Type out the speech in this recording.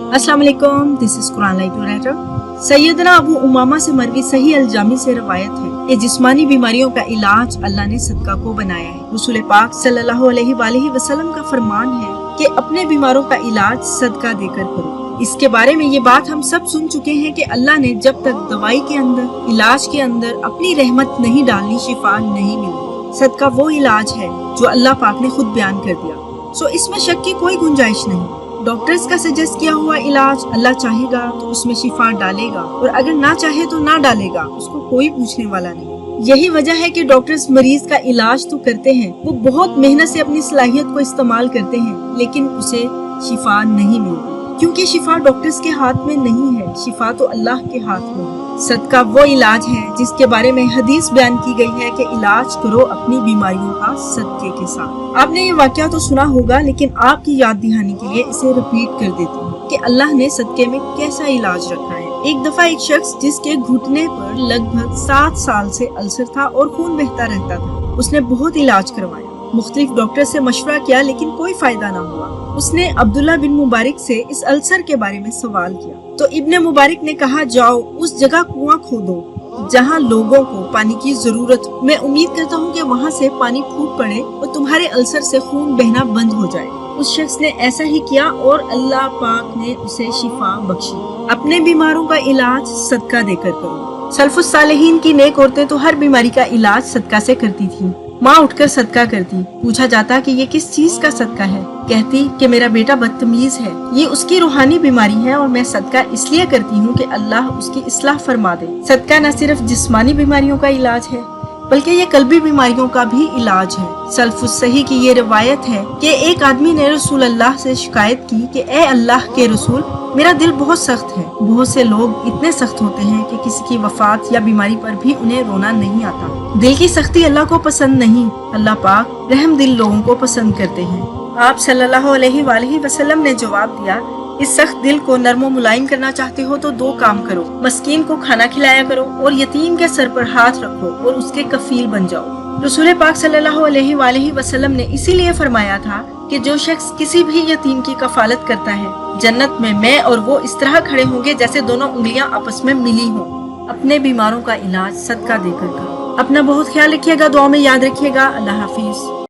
अस्सलाम वालेकुम, this is Quran light writer. सैयदना अबू उमामा से मरवी सही अलजामी से रवायत है कि जिस्मानी बीमारियों का इलाज अल्लाह ने सदका को बनाया है। रसूल पाक सल्लल्लाहु अलैहि वसल्लम का फरमान है कि अपने बीमारों का इलाज सदका देकर करो। इसके बारे में ये बात हम सब सुन चुके हैं कि अल्लाह ने जब तक दवाई के अंदर, इलाज के अंदर अपनी रहमत नहीं डालनी, शिफा नहीं मिलती। सदका वो इलाज है जो अल्लाह पाक ने खुद बयान कर दिया। सो इसमें शक की कोई गुंजाइश नहीं। डॉक्टर्स का सजेस्ट किया हुआ इलाज अल्लाह चाहेगा तो उसमें शिफा डालेगा और अगर ना चाहे तो ना डालेगा, उसको कोई पूछने वाला नहीं। यही वजह है कि डॉक्टर्स मरीज का इलाज तो करते हैं, वो बहुत मेहनत से अपनी सलाहियत को इस्तेमाल करते हैं, लेकिन उसे शिफा नहीं मिलती क्योंकि शिफा डॉक्टर्स के हाथ में नहीं है, शिफा तो अल्लाह के हाथ में है। सदका वो इलाज है जिसके बारे में हदीस बयान की गई है कि इलाज करो अपनी बीमारियों का सदके के साथ। आपने ये वाकया तो सुना होगा, लेकिन आपकी याद दिहानी के लिए इसे रिपीट कर देती हूँ कि अल्लाह ने सदके में कैसा इलाज रखा है। एक दफा एक शख्स जिसके घुटने पर लगभग 7 साल से अल्सर था और खून बहता रहता था, उसने बहुत इलाज करवाया, मुख्तलिफ डॉक्टर से मशवरा किया, लेकिन कोई फायदा ना हुआ। उसने अब्दुल्ला बिन मुबारक से इस अल्सर के बारे में सवाल किया तो इब्ने मुबारक ने कहा, जाओ उस जगह कुआं खोदो जहाँ लोगों को पानी की जरूरत हो। मैं उम्मीद करता हूँ कि वहाँ से पानी फूट पड़े और तुम्हारे अल्सर से खून बहना बंद हो जाए। उस शख्स ने ऐसा ही किया और अल्लाह पाक ने उसे शिफा बख्शी। अपने बीमारों का इलाज सदका देकर करो। सल्फुस सालेहीन की नेक औरतें तो हर बीमारी का इलाज सदका से करती थी। माँ उठकर सदका करती। पूछा जाता कि ये किस चीज का सदका है, कहती कि मेरा बेटा बदतमीज है, ये उसकी रूहानी बीमारी है और मैं सदका इसलिए करती हूँ कि अल्लाह उसकी इस्लाह फरमा दे। सदका न सिर्फ जिस्मानी बीमारियों का इलाज है बल्कि ये कल्बी बीमारियों का भी इलाज है। सल्फुस सही की ये रिवायत है कि एक आदमी ने रसूल अल्लाह से शिकायत की कि ए अल्लाह के रसूल, मेरा दिल बहुत सख्त है। बहुत से लोग इतने सख्त होते हैं कि किसी की वफात या बीमारी पर भी उन्हें रोना नहीं आता। दिल की सख्ती अल्लाह को पसंद नहीं, अल्लाह पाक रहम दिल लोगों को पसंद करते हैं। आप सल्लल्लाहु अलैहि वसल्लम ने जवाब दिया, इस सख्त दिल को नरम व मुलायम करना चाहते हो तो 2 काम करो, मस्कीन को खाना खिलाया करो और यतीम के सर पर हाथ रखो और उसके कफील बन जाओ। रसूल पाक सल्लल्लाहु अलैहि वसल्लम ने इसीलिए फरमाया था कि जो शख्स किसी भी यतीम की कफालत करता है, जन्नत में मैं और वो इस तरह खड़े होंगे जैसे दोनों उंगलियां आपस में मिली हों। अपने बीमारों का इलाज सदका देकर करो। अपना बहुत ख्याल रखिएगा, दुआ में याद रखिएगा। अल्लाह हाफिज।